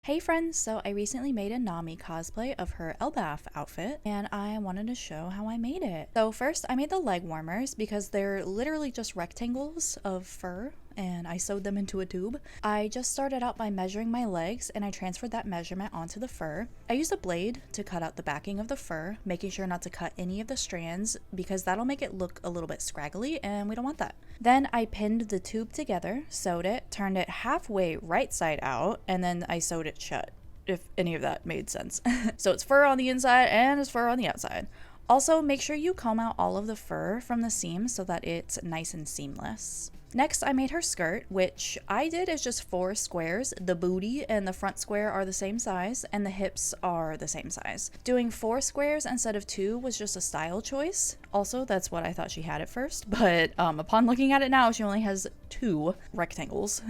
Hey friends, so I recently made a Nami cosplay of her Elbaph outfit and I wanted to show how I made it. So first I made the leg warmers because they're literally just rectangles of fur and I sewed them into a tube. I just started out by measuring my legs and I transferred that measurement onto the fur. I used a blade to cut out the backing of the fur, making sure not to cut any of the strands because that'll make it look a little bit scraggly and we don't want that. Then I pinned the tube together, sewed it, turned it halfway right side out, and then I sewed it shut, if any of that made sense. So it's fur on the inside and it's fur on the outside. Also, make sure you comb out all of the fur from the seams so that it's nice and seamless. Next, I made her skirt, which I did is just 4 squares. The booty and the front square are the same size, and the hips are the same size. Doing 4 squares instead of 2 was just a style choice. Also, that's what I thought she had at first, but upon looking at it now, she only has 2 rectangles.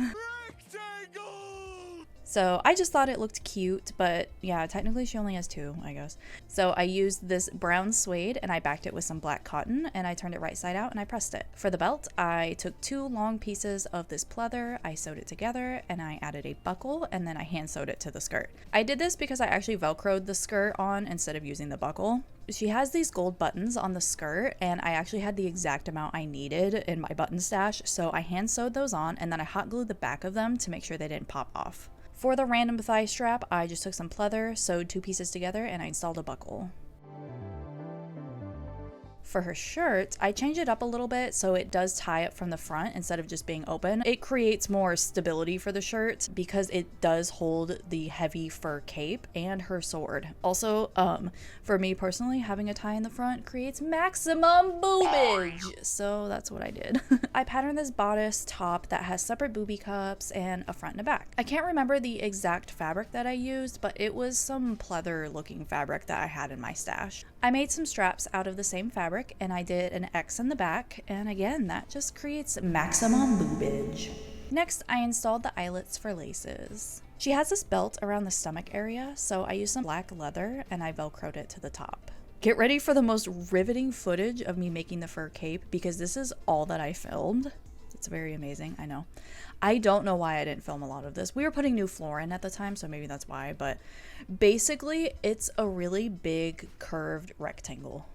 So I just thought it looked cute, but yeah, technically she only has 2, I guess. So I used this brown suede and I backed it with some black cotton and I turned it right side out and I pressed it. For the belt, I took 2 long pieces of this pleather, I sewed it together and I added a buckle and then I hand sewed it to the skirt. I did this because I actually velcroed the skirt on instead of using the buckle. She has these gold buttons on the skirt and I actually had the exact amount I needed in my button stash, so I hand sewed those on and then I hot glued the back of them to make sure they didn't pop off. For the random thigh strap, I just took some pleather, sewed 2 pieces together, and I installed a buckle. For her shirt, I changed it up a little bit so it does tie up from the front instead of just being open. It creates more stability for the shirt because it does hold the heavy fur cape and her sword. Also, for me personally, having a tie in the front creates maximum boobage, so that's what I did. I patterned this bodice top that has separate booby cups and a front and a back. I can't remember the exact fabric that I used, but it was some pleather looking fabric that I had in my stash. I made some straps out of the same fabric and I did an X in the back, and again that just creates maximum boobage. Next, I installed the eyelets for laces. She has this belt around the stomach area, so I used some black leather and I velcroed it to the top. Get ready for the most riveting footage of me making the fur cape because this is all that I filmed. It's very amazing, I know. I don't know why I didn't film a lot of this. We were putting new floor in at the time, so maybe that's why, but basically it's a really big curved rectangle.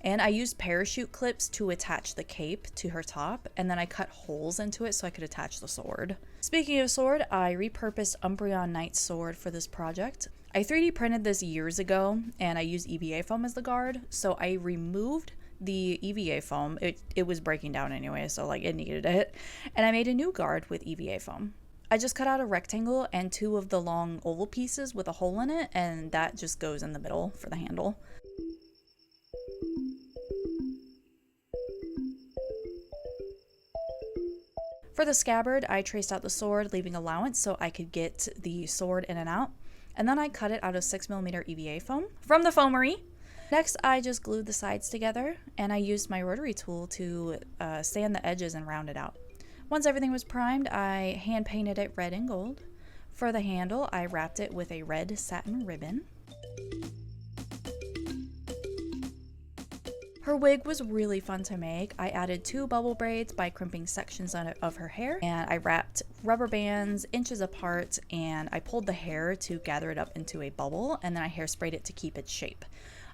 And I used parachute clips to attach the cape to her top, and then I cut holes into it so I could attach the sword. Speaking of sword, I repurposed Umbreon Knight's sword for this project. I 3D printed this years ago, and I used EVA foam as the guard, so I removed the EVA foam. It was breaking down anyway, so like it needed it, and I made a new guard with EVA foam. I just cut out a rectangle and 2 of the long oval pieces with a hole in it, and that just goes in the middle for the handle. For the scabbard, I traced out the sword, leaving allowance so I could get the sword in and out. And then I cut it out of 6mm EVA foam from the foamery. Next, I just glued the sides together and I used my rotary tool to sand the edges and round it out. Once everything was primed, I hand painted it red and gold. For the handle, I wrapped it with a red satin ribbon. Her wig was really fun to make. I added 2 bubble braids by crimping sections of her hair, and I wrapped rubber bands inches apart and I pulled the hair to gather it up into a bubble, and then I hairsprayed it to keep its shape.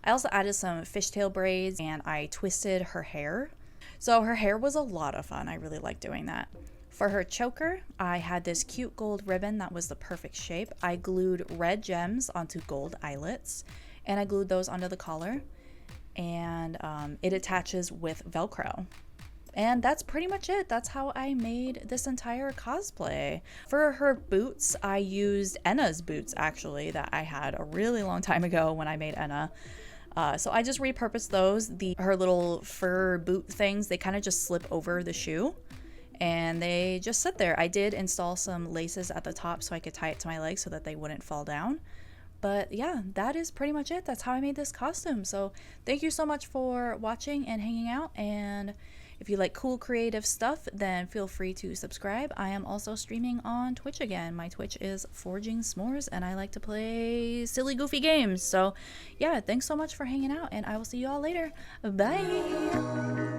I also added some fishtail braids and I twisted her hair. So her hair was a lot of fun. I really liked doing that. For her choker, I had this cute gold ribbon that was the perfect shape. I glued red gems onto gold eyelets and I glued those onto the collar. And it attaches with Velcro. And that's pretty much it. That's how I made this entire cosplay. For her boots, I used Enna's boots actually that I had a really long time ago when I made Enna. So I just repurposed those. Her little fur boot things, they kind of just slip over the shoe and they just sit there. I did install some laces at the top so I could tie it to my legs so that they wouldn't fall down. But yeah, that is pretty much it. That's how I made this costume. So thank you so much for watching and hanging out. And if you like cool creative stuff, then feel free to subscribe. I am also streaming on Twitch again. My Twitch is Forging S'mores and I like to play silly goofy games. So yeah, thanks so much for hanging out and I will see you all later. Bye!